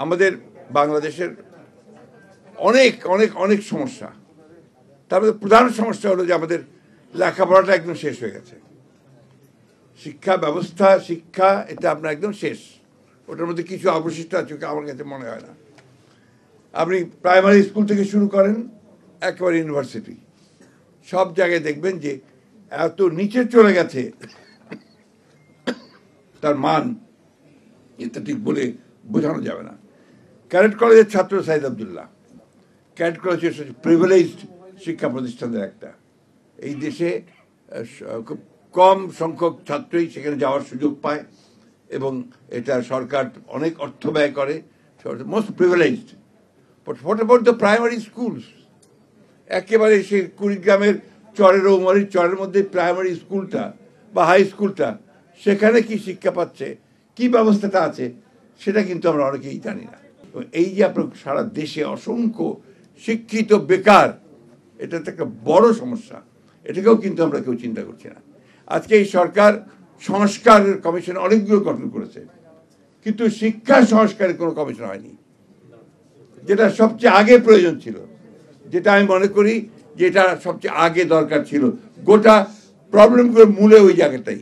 আমাদের বাংলাদেশের অনেক অনেক অনেক সমস্যা। তার মধ্যে প্রধান সমস্যা হলো যে আমাদের লেখাপড়াটা একদম শেষ হয়ে গেছে। শিক্ষা ব্যবস্থা, শিক্ষা এটা আপনার একদম শেষ। ওটার মধ্যে কিছু অবশিষ্ট আছে আমার কাছে মনে হয় না। আপনি প্রাইমারি স্কুল থেকে শুরু করেন একেবারে ইউনিভার্সিটি, সব জায়গায় দেখবেন যে এত নিচে চলে গেছে, তার মান এটা ঠিক বলে বোঝানো যাবে না। ক্যাডেট কলেজের ছাত্র Saeed Abdullah, cadet college privileged শিক্ষা প্রতিষ্ঠানের একটা। এই দেশে খুব কম সংখ্যক ছাত্রই সেখানে যাওয়ার সুযোগ পায় এবং এটা সরকার অনেক অর্থ ব্যয় করে, most privileged. But what about the primary schools? একেবারে সেই কুড়িগ্রামের চরের ঔমারির চরের মধ্যে প্রাইমারি স্কুলটা বা হাই স্কুলটা, সেখানে কি শিক্ষা পাচ্ছে, কি ব্যবস্থাটা আছে, সেটা কিন্তু আমরা অনেকেই জানি না। এই যে আপনার সারা দেশে অসংখ্য শিক্ষিত বেকার, এটা তো একটা বড় সমস্যা। এটাকেও কিন্তু আমরা কেউ চিন্তা করছি না। আজকে এই সরকার সংস্কার কমিশন অনেকগুলো গঠন করেছে, কিন্তু শিক্ষা সংস্কারের কোনো কমিশন হয়নি, যেটা সবচেয়ে আগে প্রয়োজন ছিল, যেটা আমি মনে করি যেটা সবচেয়ে আগে দরকার ছিল। গোটা প্রবলেমগুলোর মূলে ওই জায়গাটাই।